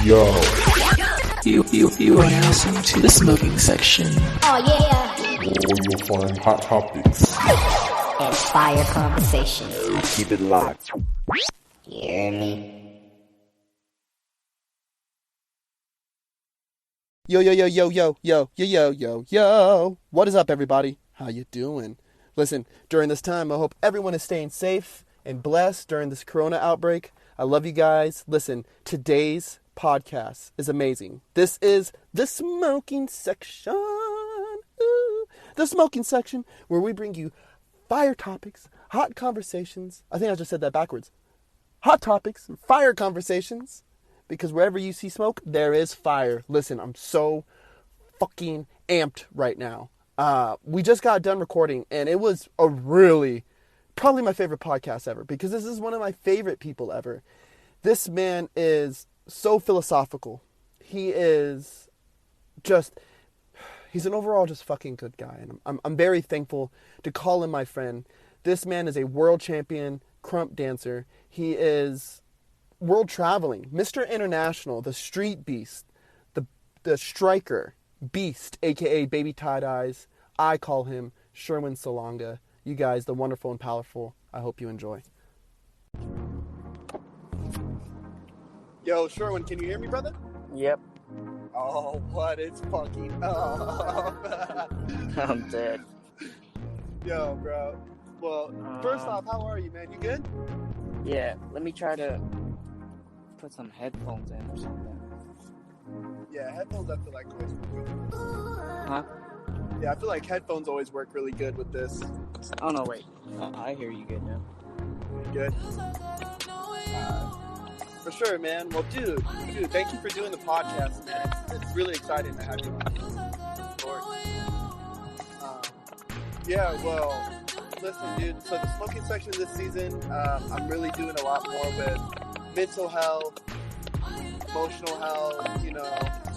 Yo. You are now listening to the smoking section. Oh yeah. Where you'll find hot topics And fire conversations. Keep it locked. You hear me? Yo. What is up, everybody? How you doing? Listen, during this time, I hope everyone is staying safe and blessed during this corona outbreak. I love you guys. Listen, today's podcast is amazing. This is the smoking section. Ooh, the smoking section, where we bring you fire topics, hot conversations. I think I just said that backwards. Hot topics, fire conversations. Because wherever you see smoke, there is fire. Listen, I'm so fucking amped right now. We just got done recording, and it was a really, probably my favorite podcast ever, because this is one of my favorite people ever. This man is so philosophical. He is just, he's an overall just fucking good guy, and I'm very thankful to call him my friend. This man is a world champion krump dancer. He is world traveling, Mr. International, the Streetbeast, the striker, Beast, aka Baby Tie-Dyes. I call him Sherwin Salonga. You guys, the wonderful and powerful, I hope you enjoy. Yo, Sherwin, can you hear me, brother? Yep. Oh, what is fucking up? I'm dead. Yo, bro. Well, first off, how are you, man? You good? Yeah, let me try to put some headphones in or something. Yeah, headphones I feel like always work good. Huh? Yeah, I feel like headphones always work really good with this. Oh, no, wait. I hear you good now. Good. For sure, man. Well, dude, thank you for doing the podcast, man. It's really exciting to have you on board. Yeah, well, listen, dude. So the smoking section this season, I'm really doing a lot more with mental health, emotional health,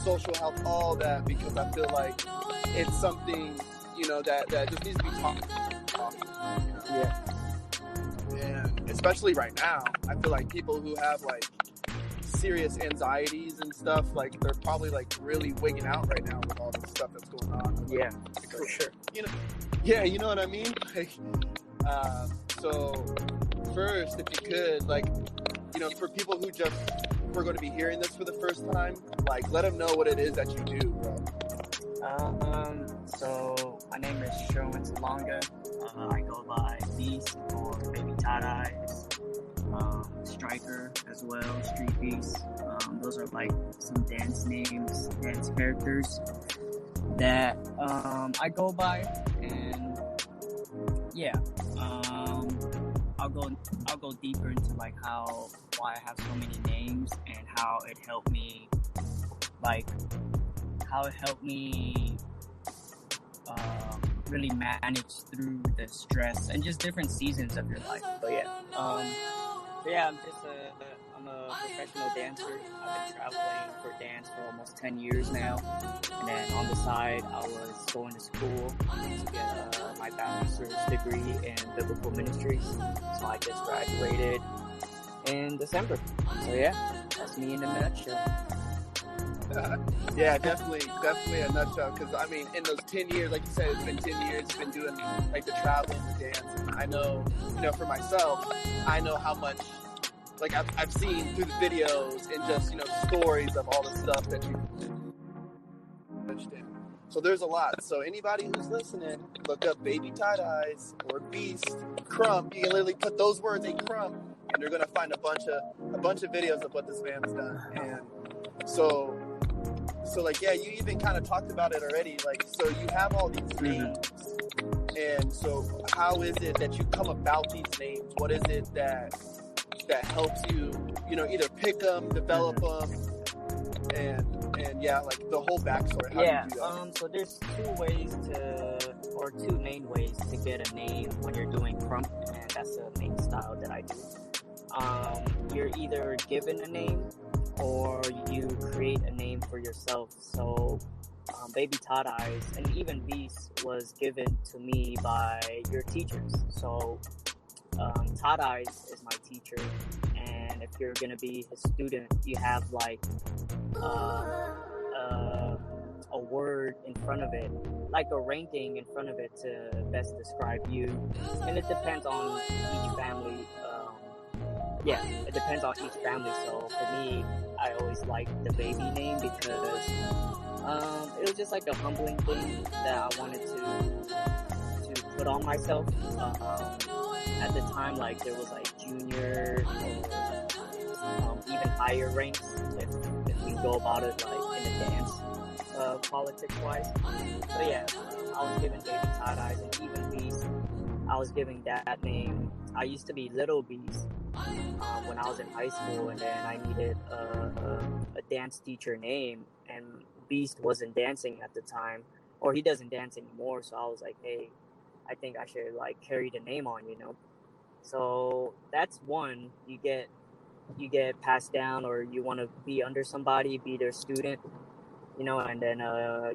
social health, all that, because I feel like it's something, that just needs to be talked about. Yeah. And especially right now, I feel like people who have like serious anxieties and stuff, like they're probably like really wigging out right now with all this stuff that's going on. Yeah, for sure. Yeah, you know what I mean? Like, so first, if you could, like, for people who just were going to be hearing this for the first time, like, let them know what it is that you do, bro. So my name is Sherwin Salonga. I go by Beast or Baby Tie-Dyes, Striker as well, Streetbeast. Those are like some dance names, dance characters that I go by, and yeah, I'll go deeper into like why I have so many names and how it helped me really manage through the stress and just different seasons of your life. But yeah, I'm a professional dancer. I've been traveling for dance for almost 10 years now. And then on the side, I was going to school to get my bachelor's degree in biblical ministries. So I just graduated in December. So yeah, that's me in a nutshell. Yeah, definitely a nutshell. Because I mean, in those 10 years, like you said, it's been 10 years. You've been doing like the traveling, the dance. And I know, for myself, I know how much. Like I've seen through the videos and just stories of all the stuff that you. So there's a lot. So anybody who's listening, look up Baby Tie-Dyes or Beast, krump. You can literally put those words in krump, and you're gonna find a bunch of videos of what this man's done. And so like, yeah, you even kind of talked about it already. Like, so you have all these names, and so how is it that you come about these names? What is it that helps you, either pick them, develop them, and yeah, like the whole backstory. How do you do that? So there's two main ways to get a name when you're doing krump, and that's the main style that I do. You're either given a name or you create a name for yourself. So Baby Tie-Dyes and even Beast was given to me by your teachers. So Todd Eyes is my teacher, and if you're gonna be his student, you have like a word in front of it, like a ranking in front of it to best describe you, and it depends on each family. It depends on each family. So for me, I always liked the baby name because it was just like a humbling thing that I wanted to put on myself. At the time, like there was like junior or even higher ranks if we go about it like in the dance politics wise. So yeah, I was given Baby Todd Eyes, and even Beast, I was giving that name. I used to be Little Beast when I was in high school, and then I needed a dance teacher name, and Beast wasn't dancing at the time, or he doesn't dance anymore. So I was like, hey, I think I should like carry the name on, you know. So that's one. You get passed down, or you want to be under somebody, be their student, you know, and then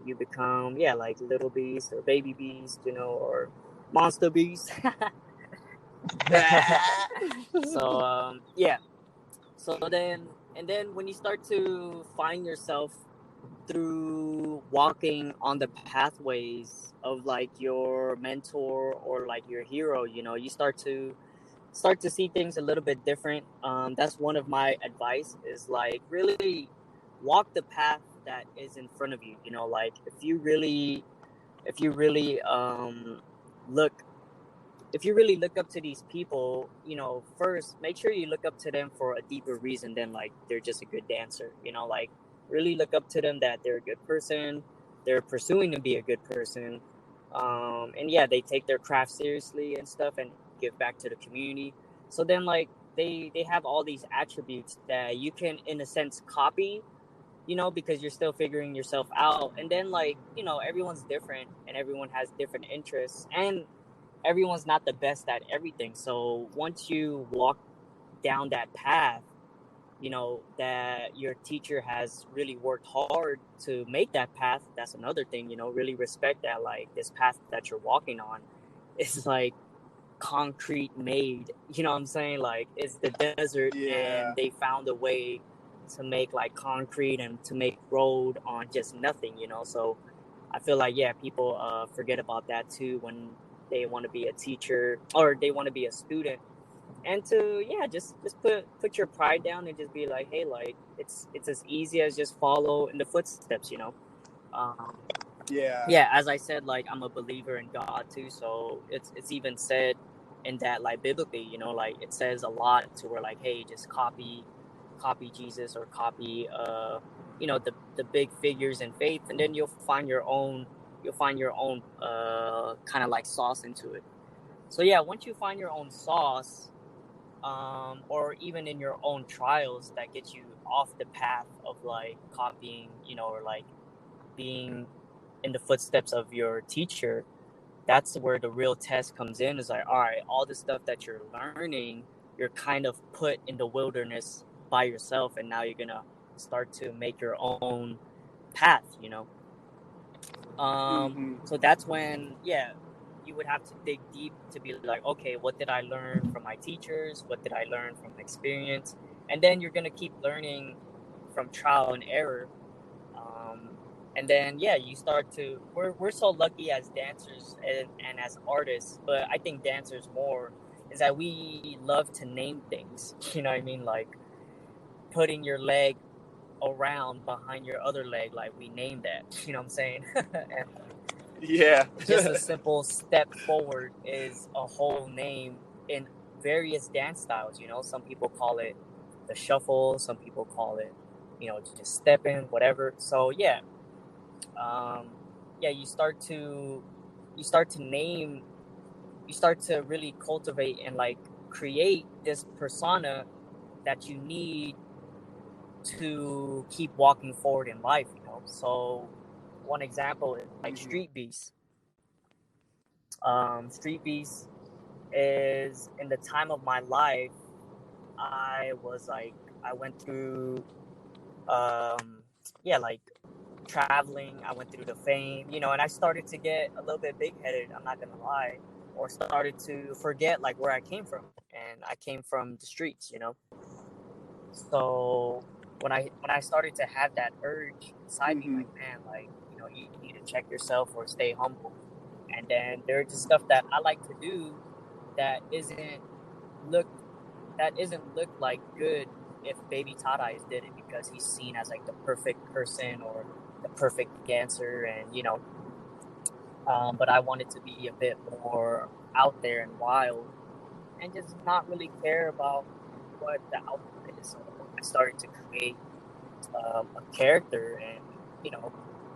you become like Little Beast or Baby Beast, you know, or Monster Beast. So then when you start to find yourself through walking on the pathways of like your mentor or like your hero, you know, you start to see things a little bit different. That's one of my advice is like really walk the path that is in front of you, you know, like if you really look up to these people, you know, first make sure you look up to them for a deeper reason than like they're just a good dancer, you know, like really look up to them that they're a good person, they're pursuing to be a good person, and they take their craft seriously and stuff and give back to the community. So then like they have all these attributes that you can in a sense copy, you know, because you're still figuring yourself out. And then like, you know, everyone's different and everyone has different interests, and everyone's not the best at everything. So once you walk down that path, you know, that your teacher has really worked hard to make that path, that's another thing, you know, really respect that, like this path that you're walking on is like concrete made, you know what I'm saying? Like it's the desert and they found a way to make like concrete and to make road on just nothing, you know? So I feel like, people forget about that too when they want to be a teacher or they want to be a student, and to just put your pride down and just be like, hey, like it's as easy as just follow in the footsteps, you know. As I said, like I'm a believer in God too, so it's even said in that like biblically, you know, like it says a lot to where like, hey, just copy Jesus or copy you know, the big figures in faith, and then you'll find your own kind of like sauce into it. So once you find your own sauce, or even in your own trials that get you off the path of like copying, you know, or like being in the footsteps of your teacher, that's where the real test comes in. Is like, all right, all the stuff that you're learning, you're kind of put in the wilderness by yourself, and now you're gonna start to make your own path, you know. So that's when you would have to dig deep to be like, okay, what did I learn from my teachers, what did I learn from experience? And then you're gonna keep learning from trial and error, and then you start to we're so lucky as dancers and as artists, but I think dancers more is that we love to name things, you know what I mean, like putting your leg around behind your other leg, like we name that, you know what I'm saying? And just a simple step forward is a whole name in various dance styles, you know. Some people call it the shuffle, some people call it, you know, just stepping, whatever. So you start to name, you start to really cultivate and like create this persona that you need to keep walking forward in life, you know. So one example is like Streetbeast. Streetbeast is, in the time of my life, I went through like traveling, I went through the fame, you know, and I started to get a little bit big-headed, I'm not gonna lie. or started to forget like where I came from, and I came from the streets, So when I started to have that urge inside me, like, man, like, you need to check yourself or stay humble. And then there's just stuff that I like to do that look look like good if Baby Todd Eyes did it, because he's seen as like the perfect person or the perfect dancer, and but I wanted to be a bit more out there and wild, and just not really care about what the output is. So I started to create a character, and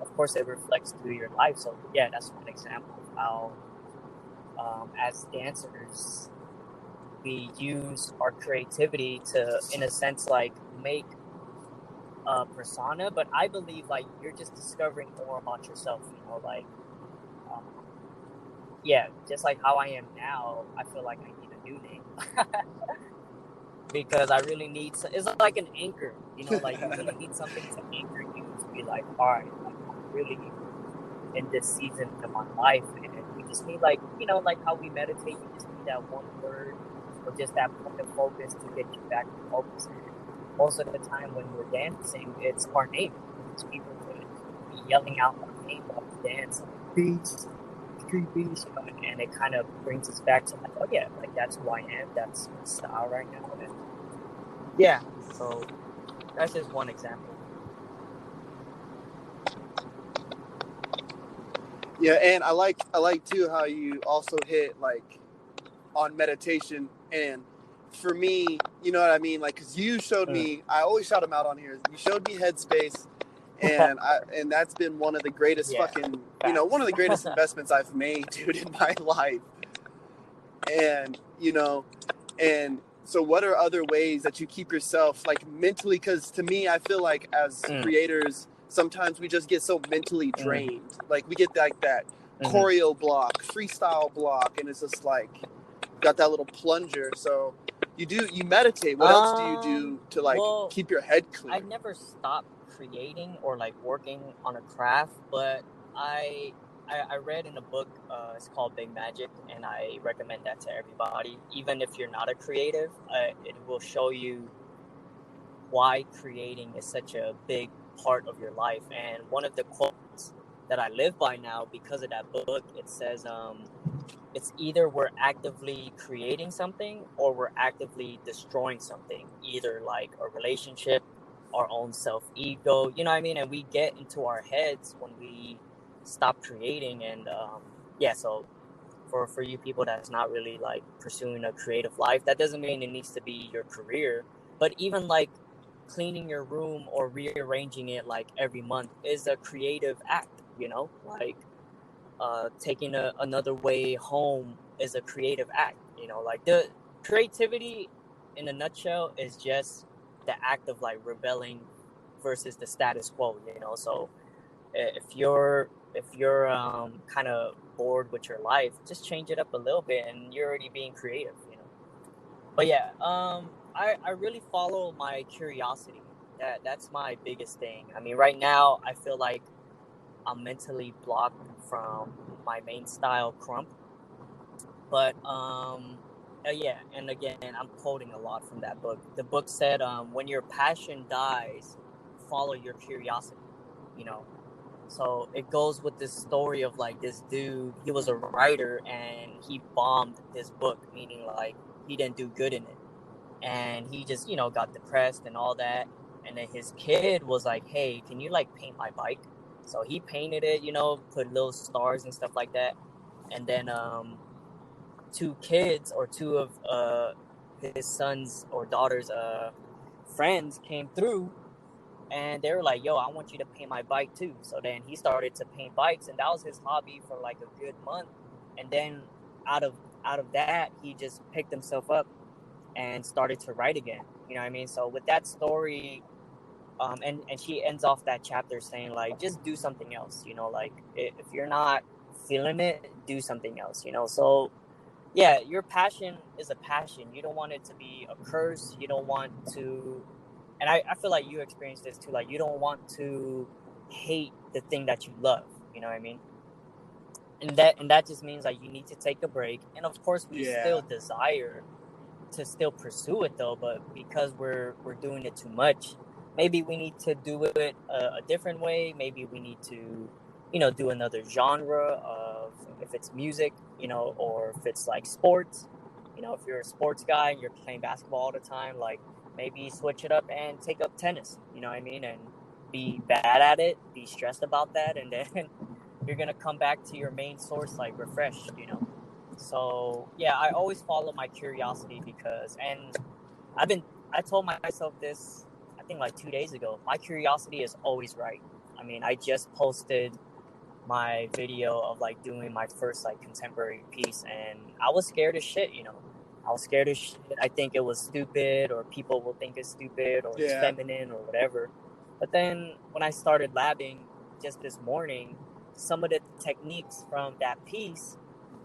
of course, it reflects through your life. So yeah, that's one example of how, as dancers, we use our creativity to, in a sense, like make a persona. But I believe like you're just discovering more about yourself. Um, yeah, just like how I am now, I feel like I need a new name. Because I really need it's like an anchor, like you really need something to anchor you to be like, all right, like, I'm really in this season of my life, and you just need like, like how we meditate, you just need that one word or just that point of focus to get you back to focus. And most of the time when we're dancing, it's our name. It's people to be yelling out our name while we dance, like, Beast, Streetbeast, and it kind of brings us back to like, oh yeah, like that's who I am, that's my style right now. And yeah, so that's just one example. Yeah, and I like too how you also hit like on meditation. And for me, you know what I mean, like, because you showed me, I always shout them out on here, you showed me Headspace, and that's been one of the greatest fucking one of the greatest investments I've made, dude, in my life. And and so what are other ways that you keep yourself like mentally, because to me I feel like as creators sometimes we just get so mentally drained, like we get like that choreo block, freestyle block, and it's just like got that little plunger. So you meditate. What else do you do to like keep your head clear? I never stopped creating or like working on a craft, but I read in a book, it's called Big Magic, and I recommend that to everybody. Even if you're not a creative, it will show you why creating is such a big part of your life. And one of the quotes that I live by now because of that book, it says, it's either we're actively creating something or we're actively destroying something, either like a relationship, our own self-ego, you know what I mean? And we get into our heads when we stop creating. And so for you people that's not really like pursuing a creative life, that doesn't mean it needs to be your career, but even like cleaning your room or rearranging it like every month is a creative act, like taking another way home is a creative act, like the creativity in a nutshell is just the act of like rebelling versus the status quo, so if you're kind of bored with your life, just change it up a little bit and you're already being creative, but yeah, I really follow my curiosity. That's my biggest thing. I mean, right now I feel like I'm mentally blocked from my main style, krump. But yeah, and again, I'm quoting a lot from that book. The book said, when your passion dies, follow your curiosity, So it goes with this story of like this dude, he was a writer and he bombed this book, meaning like he didn't do good in it. And he just, got depressed and all that. And then his kid was like, hey, can you like paint my bike? So he painted it, put little stars and stuff like that. And then two of his sons or daughters' friends came through, and they were like, yo, I want you to paint my bike too. So then he started to paint bikes, and that was his hobby for like a good month. And then out of that, he just picked himself up and started to write again. You know what I mean? So with that story, and she ends off that chapter saying like, just do something else, like if you're not feeling it, do something else, So yeah, your passion is a passion. You don't want it to be a curse. You don't want to, and I feel like you experienced this too. Like you don't want to hate the thing that you love. You know what I mean? and that just means like you need to take a break. And of course, we still Yeah. desire to still pursue it though, but because we're doing it too much, maybe we need to do it a different way. Maybe we need to, do another genre of, if it's music, or if it's like sports. If you're a sports guy and you're playing basketball all the time, like maybe switch it up and take up tennis. You know what I mean? And be bad at it, be stressed about that, and then you're gonna come back to your main source like refreshed. So yeah, I always follow my curiosity and I told myself this, I think like 2 days ago. My curiosity is always right. I mean, I just posted my video of like doing my first like contemporary piece, and I was scared as shit. I was scared as shit. I think it was stupid, or people will think it's stupid, or it's feminine, or whatever. But then when I started labbing just this morning, some of the techniques from that piece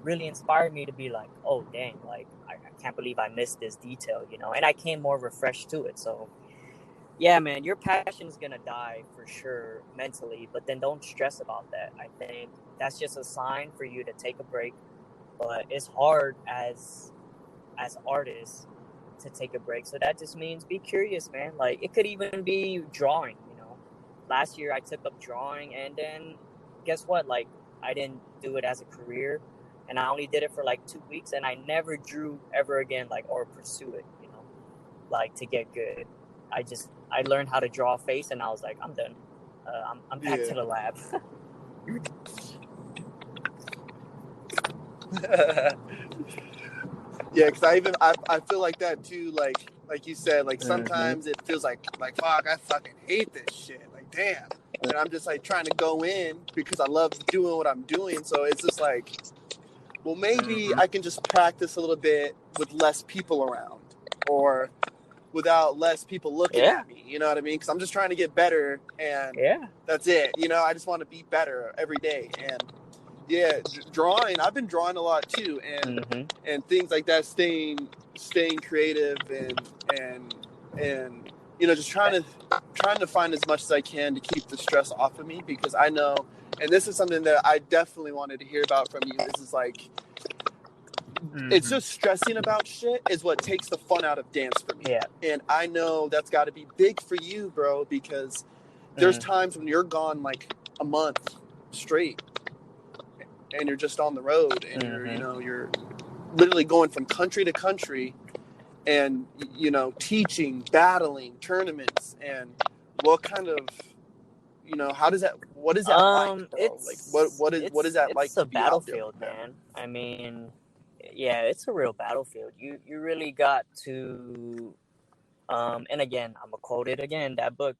really inspired me to be like, oh dang, like I can't believe I missed this detail, and I came more refreshed to it. So yeah, man, your passion is gonna die for sure mentally, but then don't stress about that. I think that's just a sign for you to take a break. But it's hard as artists to take a break. So that just means be curious, man. Like it could even be drawing. Last year I took up drawing, and then guess what? Like I didn't do it as a career, and I only did it for like 2 weeks, and I never drew ever again, like, or pursue it, like to get good. I learned how to draw a face, and I was like, I'm done. I'm back to the lab. Yeah, because I feel like that too. Like you said, like sometimes it feels like fuck, I fucking hate this shit. Like damn, and I'm just like trying to go in because I love doing what I'm doing. So it's just like, well, maybe I can just practice a little bit with less people around, or without less people looking at me. You know what I mean? Because I'm just trying to get better, and that's it. I just want to be better every day. And yeah, drawing. I've been drawing a lot too, and things like that. Staying creative and just trying to find as much as I can to keep the stress off of me, because I know, and this is something that I definitely wanted to hear about from you. This is like, it's just stressing about shit is what takes the fun out of dance for me. Yeah. And I know that's got to be big for you, bro, because there's times when you're gone like a month straight, and you're just on the road, and you're literally going from country to country, and teaching, battling, tournaments, and what kind of what is that like, bro? Like what is that like it's to a be out there battlefield, like that? man. I mean, yeah, it's a real battlefield. You really got to and again, I'm gonna quote it again, that book.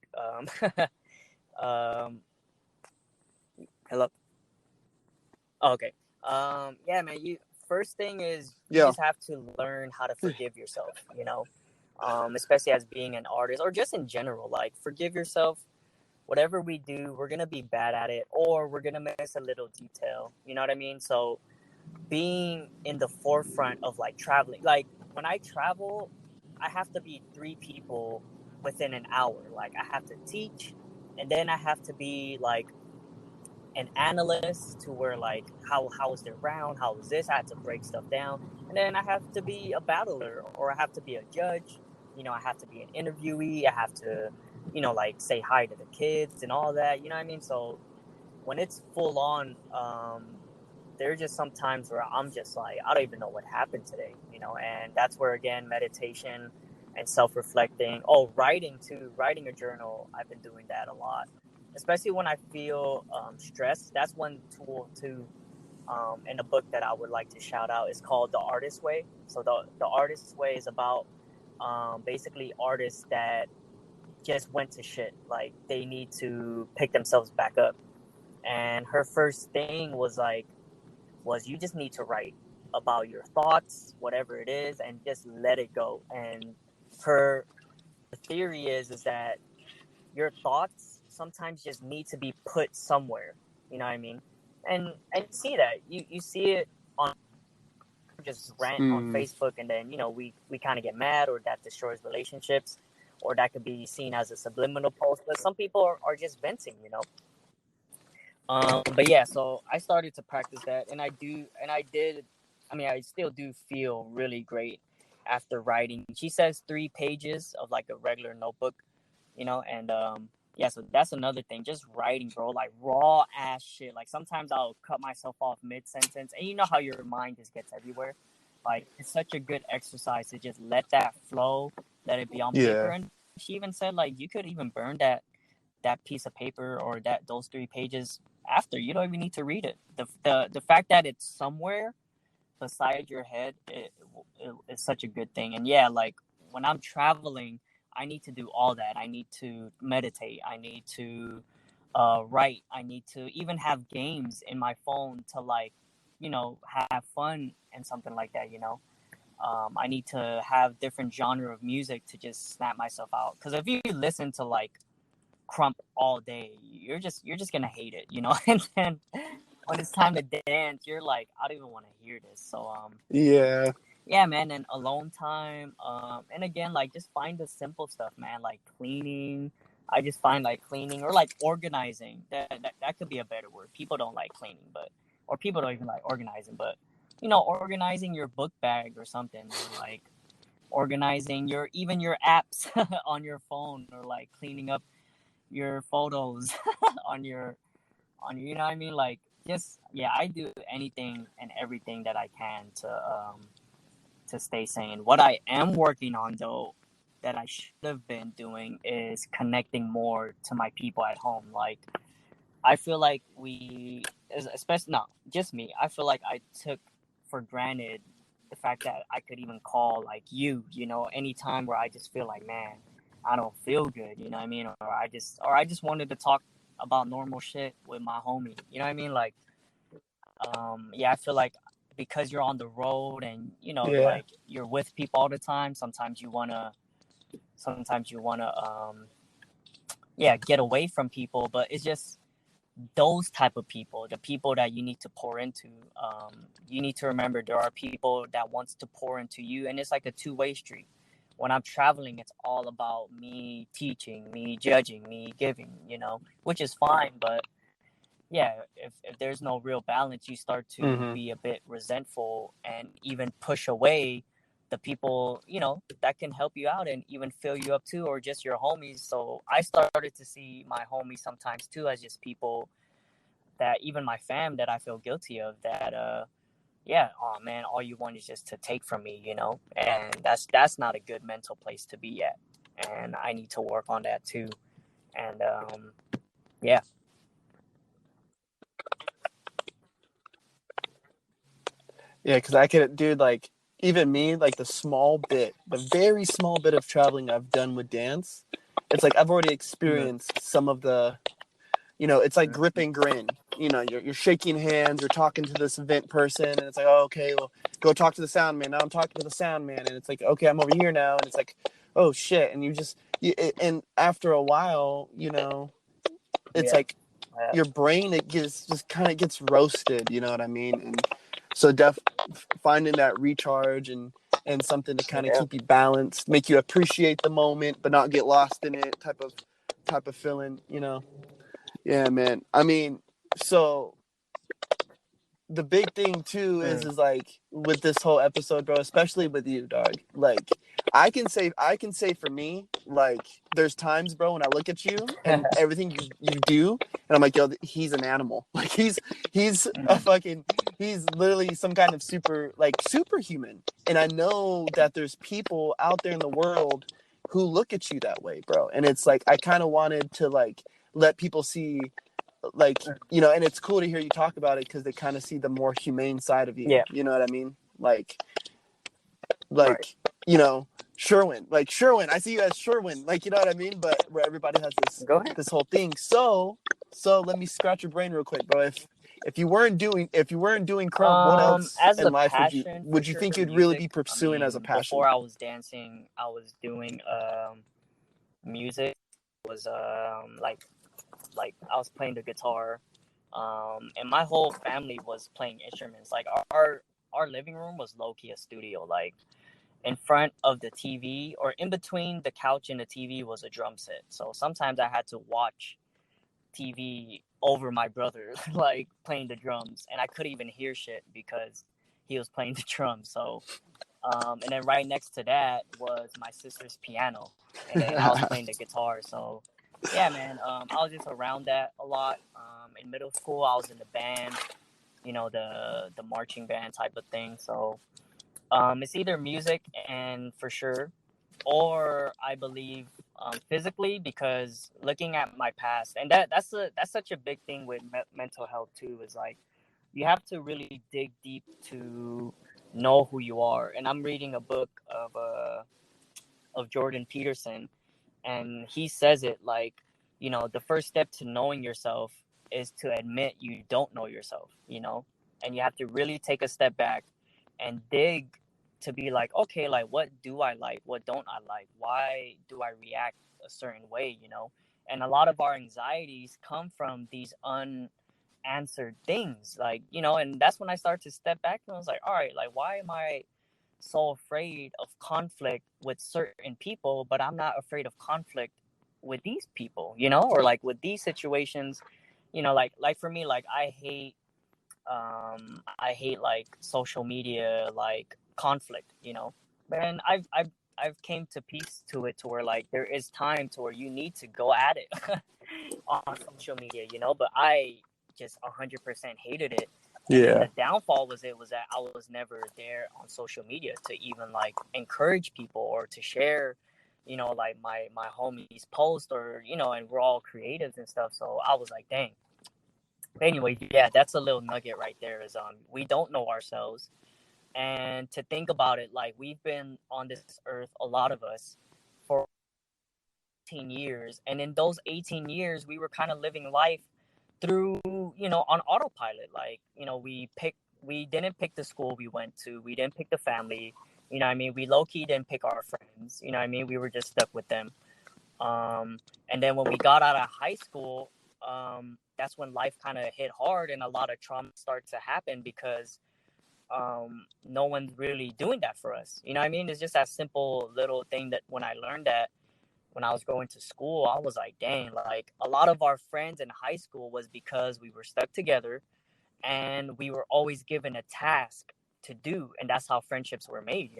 Hello. Okay. Yeah, man, first thing is you just have to learn how to forgive yourself, especially as being an artist, or just in general. Like, forgive yourself. Whatever we do, we're gonna be bad at it, or we're gonna miss a little detail. You know what I mean? So being in the forefront of like traveling, like when I travel, I have to be 3 people within an hour. Like I have to teach, and then I have to be like an analyst, to where like how is their round, how is this, I have to break stuff down, and then I have to be a battler, or I have to be a judge. I have to be an interviewee. I have to like say hi to the kids and all that, you know what I mean? So when it's full on, there are just some times where I'm just like, I don't even know what happened today, and that's where, again, meditation and self-reflecting. Oh, writing too, writing a journal. I've been doing that a lot, especially when I feel stressed. That's one tool too. In a book that I would like to shout out is called The Artist's Way. So the Artist's Way is about basically artists that just went to shit. Like they need to pick themselves back up. And her first thing was you just need to write about your thoughts, whatever it is, and just let it go. And her theory is that your thoughts sometimes just need to be put somewhere. You know what I mean? And see that. You see it on just rant on Facebook, and then we kind of get mad, or that destroys relationships, or that could be seen as a subliminal post. But some people are just venting, But yeah, so I started to practice that, and I did. I mean, I still do feel really great after writing. She says 3 pages of like a regular notebook, and yeah, so that's another thing. Just writing, bro, like raw ass shit. Like sometimes I'll cut myself off mid sentence, and you know how your mind just gets everywhere. Like it's such a good exercise to just let that flow, let it be on paper. Yeah. And she even said like you could even burn that piece of paper or those 3 pages after. You don't even need to read it. The fact that it's somewhere beside your head, it's such a good thing. And yeah, like when I'm traveling, I need to do all that. I need to meditate. I need to write. I need to even have games in my phone to like, have fun and something like that. I need to have different genre of music to just snap myself out. Because if you listen to like krump all day, you're just gonna hate it. And then when it's time to dance, you're like, I don't even want to hear this. So Yeah. yeah, man. And alone time, and again, like just find the simple stuff, man, like cleaning. I just find like cleaning or like organizing. That could be a better word. People don't like cleaning, or people don't even like organizing, but organizing your book bag or something, or like organizing even your apps on your phone, or like cleaning up your photos on your you know what I mean, like just yeah, I do anything and everything that I can to stay sane. What I am working on though, that I should have been doing, is connecting more to my people at home. Like I feel like especially not just me, I feel like I took for granted the fact that I could even call like anytime where I just feel like, man, I don't feel good, you know what I mean? Or I just wanted to talk about normal shit with my homie. You know what I mean? Like yeah, I feel like because you're on the road and Yeah. like you're with people all the time, sometimes you wanna yeah, get away from people, but it's just those type of people, the people that you need to pour into. You need to remember there are people that wants to pour into you, and it's like a two-way street. When I'm traveling, it's all about me teaching, me judging, me giving, which is fine. But yeah, if there's no real balance, you start to Mm-hmm. be a bit resentful and even push away the people, that can help you out and even fill you up too, or just your homies. So I started to see my homies sometimes too as just people that, even my fam, that I feel guilty of, that yeah, oh man, all you want is just to take from me, and that's not a good mental place to be at, and I need to work on that too. And yeah. Yeah, because I could, dude, like, even me, like, the very small bit of traveling I've done with dance, it's like I've already experienced some of the, it's like grip and grin. You're shaking hands, you're talking to this event person, and it's like, oh, okay, well, go talk to the sound man. Now I'm talking to the sound man, and it's like, okay, I'm over here now, and it's like, oh shit, and and after a while, it's Yeah. like your brain, it just kind of gets roasted. You know what I mean? And so finding that recharge and something to kind of Yeah. keep you balanced, make you appreciate the moment but not get lost in it, type of feeling. Yeah, man. I mean, so the big thing too is like with this whole episode, bro, especially with you, dog. Like I can say for me, like there's times, bro, when I look at you and everything you do, and I'm like, yo, he's an animal. Like he's literally some kind of superhuman. And I know that there's people out there in the world who look at you that way, bro. And it's like I kind of wanted to like let people see, like, and it's cool to hear you talk about it because they kind of see the more humane side of you. Yeah. You know what I mean? Like Right. like Sherwin, I see you as Sherwin, like, you know what I mean? But where everybody has Go ahead. this whole thing. So let me scratch your brain real quick, bro. If you weren't doing krump, what else As in a life would you passion, for would you sure, think you'd really be music. I pursuing as a mean, passion? before I was dancing, I was doing music. Was like I was playing the guitar, and my whole family was playing instruments. Like our living room was low key a studio. Like in front of the TV, or in between the couch and the TV, was a drum set. So sometimes I had to watch TV over my brother, like playing the drums, and I couldn't even hear shit because he was playing the drums. So, and then right next to that was my sister's piano, and then I was playing the guitar. So, yeah, man, I was just around that a lot. In middle school, I was in the band, the marching band type of thing. So, it's either music and for sure, or I believe physically, because looking at my past, and that's such a big thing with mental health too, is like you have to really dig deep to know who you are. And I'm reading a book of Jordan Peterson, and he says it like, the first step to knowing yourself is to admit you don't know yourself, and you have to really take a step back and dig to be like, okay, like, what do I like? What don't I like? Why do I react a certain way, And a lot of our anxieties come from these unanswered things, like, and that's when I started to step back and I was like, all right, like, why am I so afraid of conflict with certain people, but I'm not afraid of conflict with these people, or like with these situations, like for me, like I hate like social media, like conflict, and I've came to peace to it, to where like there is time to where you need to go at it on social media, but I just 100% hated it. And then the downfall was that I was never there on social media to even like encourage people or to share, like my homies post, or, and we're all creatives and stuff. So I was like, dang. Anyway, yeah, that's a little nugget right there, is we don't know ourselves. And to think about it, like, we've been on this earth, a lot of us, for 18 years, and in those 18 years we were kind of living life through, on autopilot. Like, we didn't pick the school we went to, we didn't pick the family, what I mean, we low-key didn't pick our friends, what I mean, we were just stuck with them. And then when we got out of high school, that's when life kind of hit hard and a lot of trauma started to happen, because no one's really doing that for us. What I mean? It's just that simple little thing that when I learned that when I was going to school, I was like, dang, like a lot of our friends in high school was because we were stuck together and we were always given a task to do. And that's how friendships were made,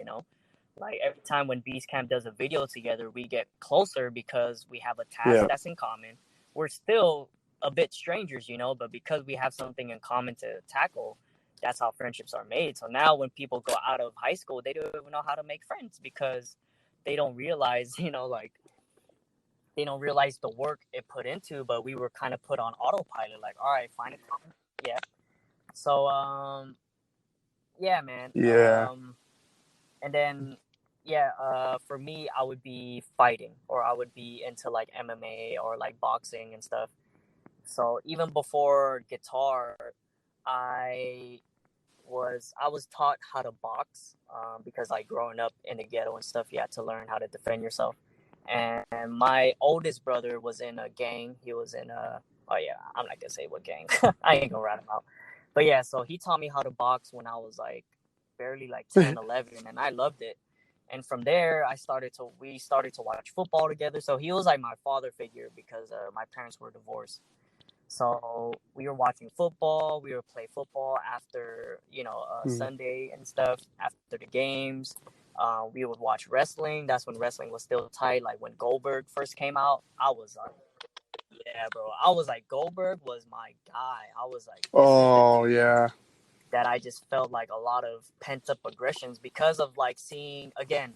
Like every time when BeastCamp does a video together, we get closer because we have a task that's in common. We're still a bit strangers, but because we have something in common to tackle, that's how friendships are made. So now when people go out of high school, they don't even know how to make friends, because they don't realize, like, they don't realize the work it put into, but we were kind of put on autopilot, like, all right, find it. Yeah. So, yeah, man. And then, for me, I would be fighting, or I would be into like MMA or like boxing and stuff. So even before guitar, I was taught how to box, because like growing up in the ghetto and stuff, you had to learn how to defend yourself. And my oldest brother was in a gang. He was in I'm not gonna say what gang. I ain't gonna rat him out. But yeah, so he taught me how to box when I was like barely like 10, 11, and I loved it. And from there, we started to watch football together. So he was like my father figure, because my parents were divorced. So we were watching football. We would play football after, Sunday and stuff, after the games. We would watch wrestling. That's when wrestling was still tight. Like when Goldberg first came out, I was like, yeah, bro. I was like, Goldberg was my guy. I was like, oh, yeah. That I just felt like a lot of pent up aggressions because of like seeing, again,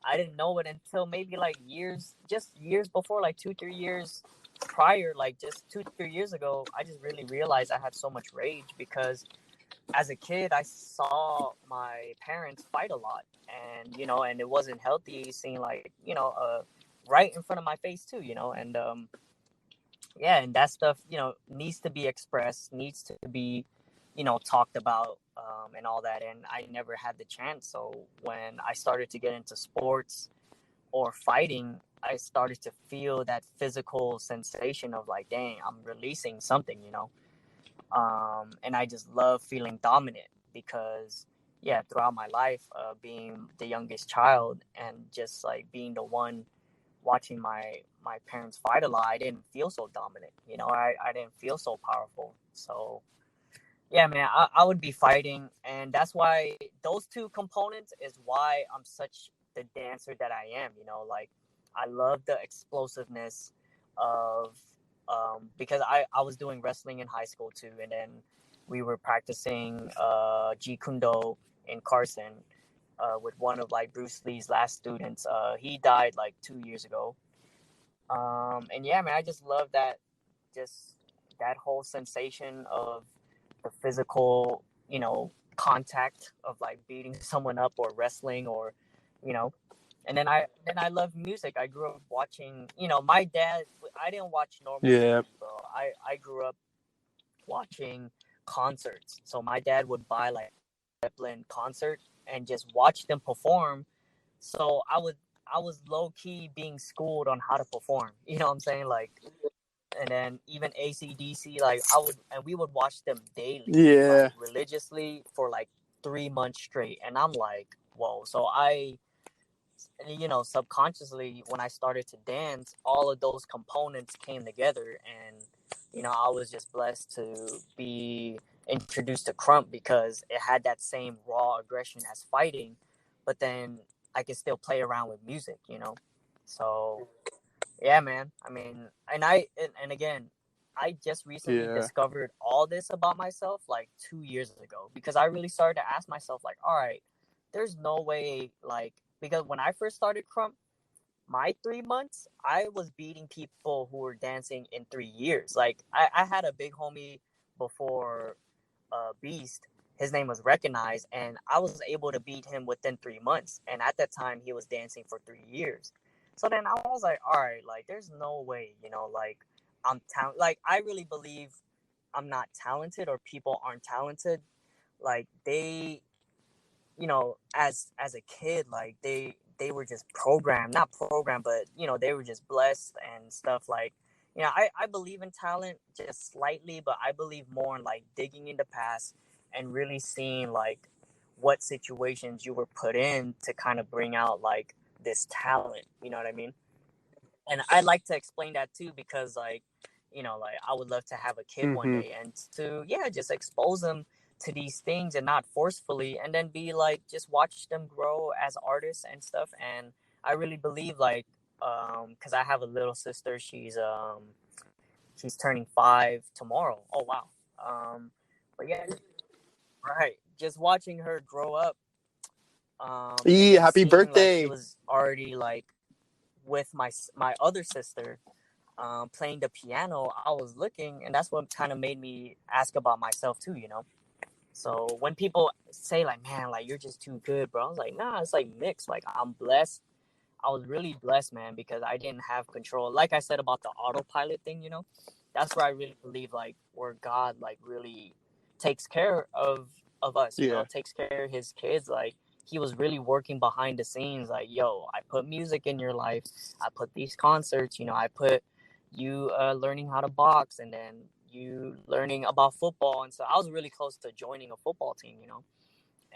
I didn't know it until maybe like years before, like 2-3 years prior, like just 2-3 years ago. I just really realized I had so much rage, because as a kid I saw my parents fight a lot, and and it wasn't healthy, seeing like right in front of my face too, and and that stuff needs to be expressed, needs to be talked about, and all that, and I never had the chance. So when I started to get into sports or fighting, I started to feel that physical sensation of like, dang, I'm releasing something, and I just love feeling dominant, because throughout my life, being the youngest child and just like being the one watching my parents fight a lot, I didn't feel so dominant. You know, I didn't feel so powerful. So yeah, man, I would be fighting, and that's why those two components is why I'm such the dancer that I am. You know, like I love the explosiveness of because I was doing wrestling in high school too, and then we were practicing Jeet Kune Do in Carson with one of like Bruce Lee's last students. He died like 2 years ago. And yeah, man, I just love just that whole sensation of the physical, you know, contact of like beating someone up or wrestling or, you know. And then I love music. I grew up watching, you know, my dad. I didn't watch normal Yeah. TV, bro. I grew up watching concerts. So my dad would buy like Zeppelin concert and just watch them perform. So I was low key being schooled on how to perform. You know what I'm saying? Like, and then even AC/DC, like we would watch them daily, Yeah. like religiously for like 3 months straight. And I'm like, whoa. So you know, subconsciously when I started to dance, all of those components came together, and you know, I was just blessed to be introduced to krump because it had that same raw aggression as fighting, but then I could still play around with music, you know. So yeah, man. I mean, and again, I just recently Yeah. discovered all this about myself like 2 years ago because I really started to ask myself, like, all right, there's no way, like, because when I first started krump, my 3 months, I was beating people who were dancing in 3 years. Like, I had a big homie before Beast. His name was Recognized, and I was able to beat him within 3 months. And at that time, he was dancing for 3 years. So then I was like, all right, like, there's no way, you know, like, like, I really believe I'm not talented or people aren't talented. Like, they, you know, as a kid, like, they were just programmed, not programmed, but, you know, they were just blessed and stuff. Like, you know, I believe in talent just slightly, but I believe more in like digging in the past and really seeing like what situations you were put in to kind of bring out like this talent, you know what I mean? And I like to explain that too because, like, you know, like I would love to have a kid one Mm-hmm. day and to, yeah, just expose them to these things and not forcefully, and then be like, just watch them grow as artists and stuff. And I really believe, like, because I have a little sister. She's turning 5 tomorrow. Oh wow. But yeah, right. Just watching her grow up, and then Happy seeing like she birthday. was already like with my other sister, playing the piano. I was looking, and that's what kind of made me ask about myself too, you know. So when people say like, man, like you're just too good, bro, I was like, nah, it's like mixed. Like I'm blessed. I was really blessed, man, because I didn't have control. Like I said about the autopilot thing, you know, that's where I really believe, like, where God like really takes care of us, you know, Yeah. takes care of his kids. Like he was really working behind the scenes. Like, yo, I put music in your life. I put these concerts. You know, I put you learning how to box, and then you learning about football. And so I was really close to joining a football team, you know.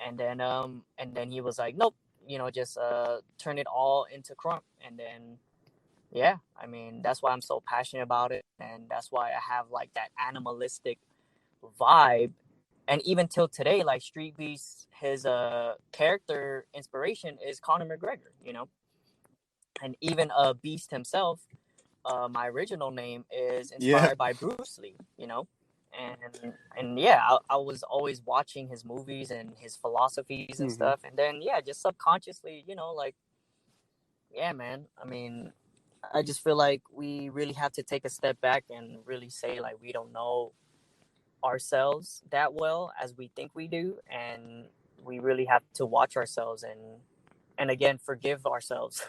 And then he was like, nope, you know, just turn it all into krump. And then yeah, I mean, that's why I'm so passionate about it, and that's why I have like that animalistic vibe. And even till today, like Street Beast, his character inspiration is Conor McGregor, you know. And even Beast himself, my original name is Yeah. inspired by Bruce Lee, you know. And yeah, I was always watching his movies and his philosophies and Mm-hmm. stuff. And then yeah, just subconsciously, you know, like, yeah, man, I mean, I just feel like we really have to take a step back and really say like we don't know ourselves that well as we think we do, and we really have to watch ourselves and again forgive ourselves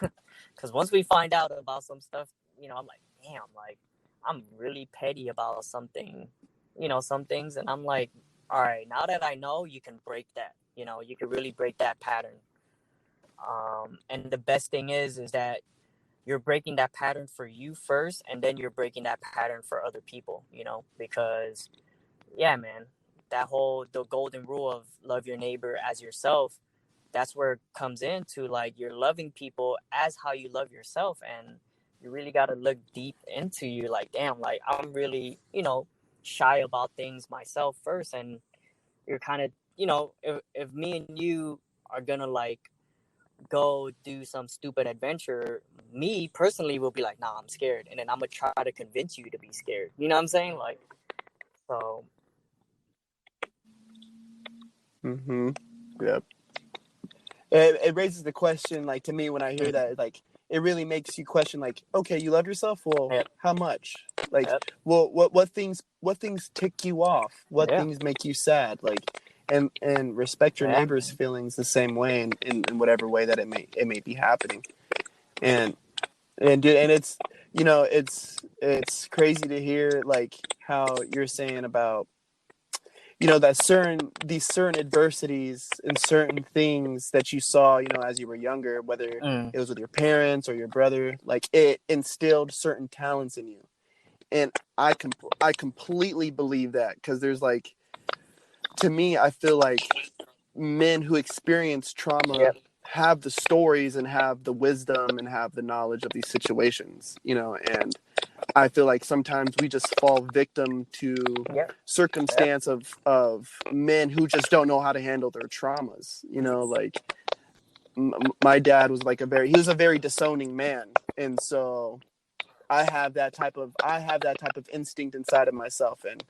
because once we find out about some stuff, you know, I'm like, damn, like I'm really petty about something, you know, some things, and I'm like, all right, now that I know, you can break that, you know, you can really break that pattern. And the best thing is that you're breaking that pattern for you first, and then you're breaking that pattern for other people, you know, because yeah, man, that whole the golden rule of love your neighbor as yourself, that's where it comes into like you're loving people as how you love yourself. And you really got to look deep into you. Like, damn, like I'm really, shy about things myself first. And you're kind of, if me and you are gonna like go do some stupid adventure, me personally will be like, nah, I'm scared. And then I'm gonna try to convince you to be scared. You know what I'm saying? Like, so. Yep. It raises the question, like, to me, when I hear that, like, it really makes you question, like, okay, you love yourself? Well, Yep. how much? Like, Yep. well, what things tick you off? What Yeah. things make you sad? Like, and respect your Yeah. neighbor's feelings the same way in whatever way that it may be happening. And it's, it's crazy to hear, like, how you're saying about, that these certain adversities and certain things that you saw, as you were younger, whether it was with your parents or your brother, like, it instilled certain talents in you. And I completely believe that, because there's, like, to me, I feel like men who experience trauma Yep. have the stories and have the wisdom and have the knowledge of these situations, and I feel like sometimes we just fall victim to circumstance of men who just don't know how to handle their traumas. Like, my dad was like he was a very disowning man, and so I have that type of instinct inside of myself, and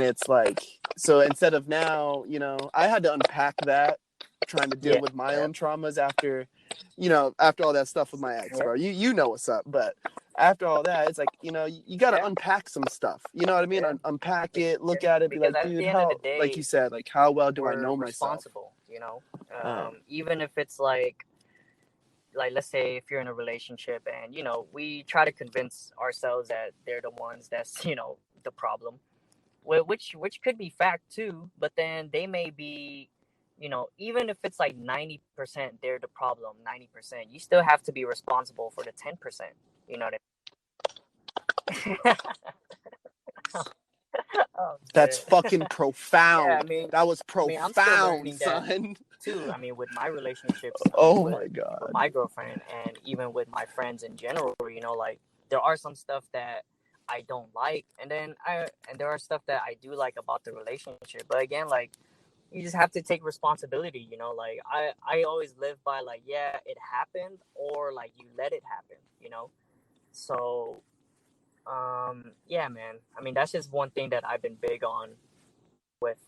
it's like, so instead of now, I had to unpack that, trying to deal with my own traumas after all that stuff with my ex, bro. You know what's up, but after all that, it's like, you got to unpack some stuff. You know what I mean? Unpack it, look at it, be Because like, at dude, the end of how, the day, like you said, like, how well do I we're know myself? responsible, even if it's like let's say if you're in a relationship and we try to convince ourselves that they're the ones that's the problem, which could be fact too, but then they may be, even if it's like 90% they're the problem, 90%, you still have to be responsible for the 10%. You know what I mean? Oh, That's shit. fucking profound. Yeah, I mean, that was I'm still profound, learning that son. too. I mean, with my relationships, Oh with my God. my girlfriend, and even with my friends in general, like, there are some stuff that I don't like, and there are stuff that I do like about the relationship. But again, like, you just have to take responsibility, like, I always live by, like, yeah, it happened, or like, you let it happen, so yeah, man, I mean, that's just one thing that I've been big on with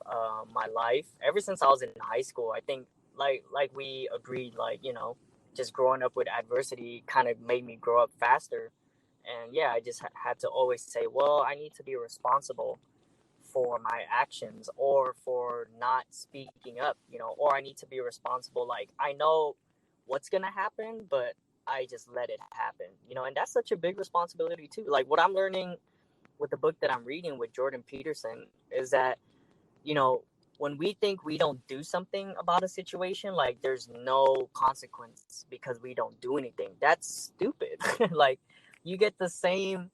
my life ever since I was in high school. I think, like we agreed, like, just growing up with adversity kind of made me grow up faster. And yeah, I just had to always say, well, I need to be responsible for my actions, or for not speaking up, or I need to be responsible. Like, I know what's gonna happen, but I just let it happen, and that's such a big responsibility too. Like, what I'm learning with the book that I'm reading with Jordan Peterson is that, when we think we don't do something about a situation, like, there's no consequence because we don't do anything, that's stupid. Like, you get the same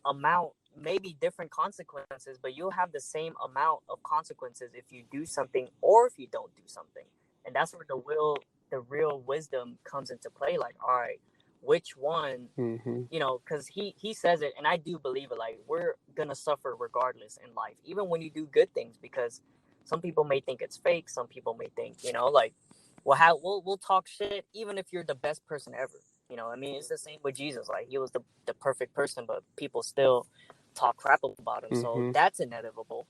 amount, maybe different consequences, but you'll have the same amount of consequences if you do something or if you don't do something. And that's where the real wisdom comes into play. Like, all right, which one, because he says it, and I do believe it, like, we're gonna suffer regardless in life, even when you do good things, because some people may think it's fake, some people may think, like, we'll talk shit even if you're the best person ever. I mean, it's the same with Jesus. Like, he was the perfect person, but people still talk crap about him. So that's inevitable,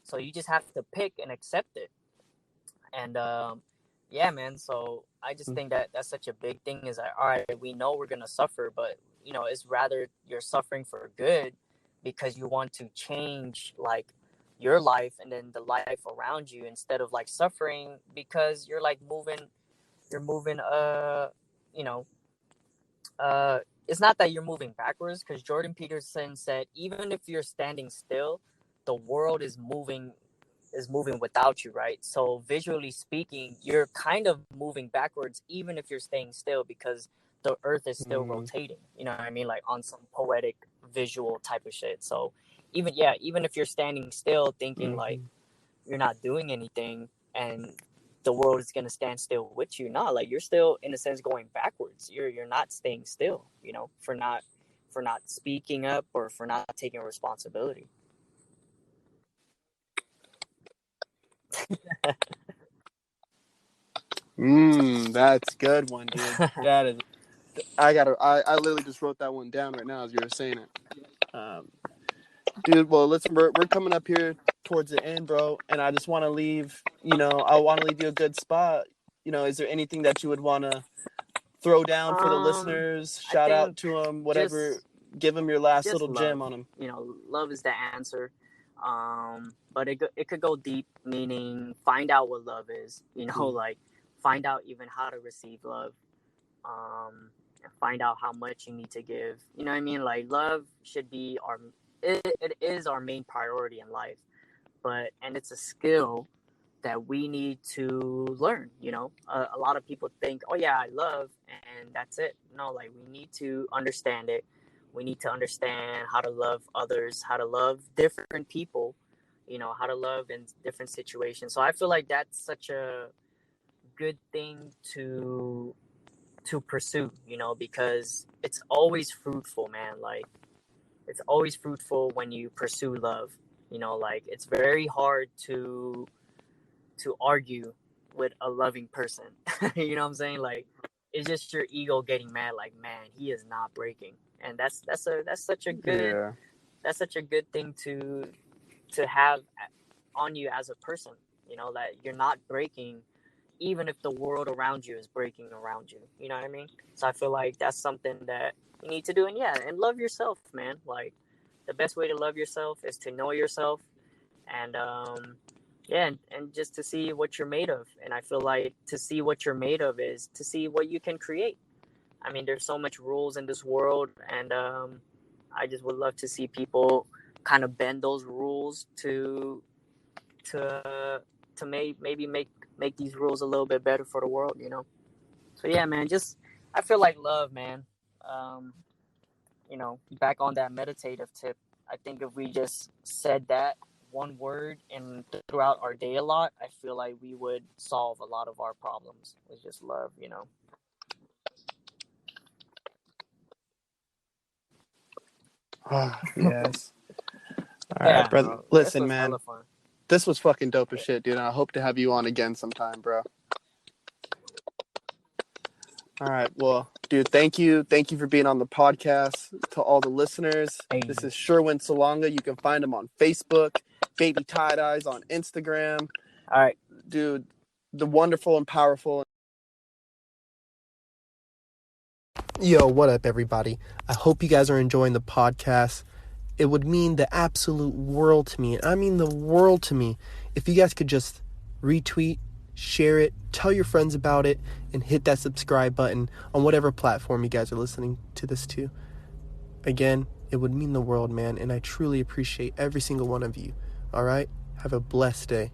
so you just have to pick and accept it. And yeah, man, so I just think that that's such a big thing, is that, all right, we know we're gonna suffer, but it's rather you're suffering for good because you want to change, like, your life and then the life around you, instead of, like, suffering because you're moving, you know it's not that you're moving backwards, because Jordan Peterson said, even if you're standing still, the world is moving without you, right? So visually speaking, you're kind of moving backwards even if you're staying still, because the earth is still rotating, you know what I mean? Like, on some poetic visual type of shit. So even if you're standing still thinking like you're not doing anything, and the world is gonna stand still with you. No, like you're still in a sense going backwards. You're not staying still, you know, for not speaking up or for not taking responsibility. That's a good one, dude. That is. I literally just wrote that one down right now as you were saying it. Dude, well, we're coming up here towards the end, bro, and I just want to leave. I want to leave you a good spot. Is there anything that you would want to throw down for the listeners? Shout out to them, whatever. Give them your last little love. gem on them. Love is the answer. But it could go deep, meaning find out what love is. Like find out even how to receive love. And find out how much you need to give. You know what I mean? Like love should be it is our main priority in life, and it's a skill that we need to learn. A lot of people think, oh yeah, I love, and that's it. No, like we need to understand it. We need to understand how to love others, how to love different people, how to love in different situations. So I feel like that's such a good thing to pursue, because it's always fruitful, man. Like it's always fruitful when you pursue love. Like it's very hard to argue with a loving person. You know what I'm saying? Like it's just your ego getting mad. Like, man, he is not breaking, and that's such a good that's such a good thing to have on you as a person. That you're not breaking, even if the world around you is breaking around you. You know what I mean? So I feel like that's something that you need to do. And love yourself, man. Like the best way to love yourself is to know yourself, and and just to see what you're made of. And I feel like to see what you're made of is to see what you can create. I mean, there's so much rules in this world, and I just would love to see people kind of bend those rules to maybe make these rules a little bit better for the world. So yeah, man, I feel like love, man. Back on that meditative tip, I think if we just said that one word and throughout our day a lot, I feel like we would solve a lot of our problems. It's just love. Yes. All right, brother. Bro. Listen, man. This was fucking dope as shit, dude. And I hope to have you on again sometime, bro. All right. Well, dude, thank you. Thank you for being on the podcast. To all the listeners, This is Sherwin Salonga. You can find him on Facebook, Baby Tie-Dyes on Instagram. All right. Dude, the wonderful and powerful. Yo, what up, everybody? I hope you guys are enjoying the podcast. It would mean the absolute world to me. And I mean the world to me if you guys could just retweet, share it, tell your friends about it, and hit that subscribe button on whatever platform you guys are listening to this to. Again, it would mean the world, man, and I truly appreciate every single one of you. All right? Have a blessed day.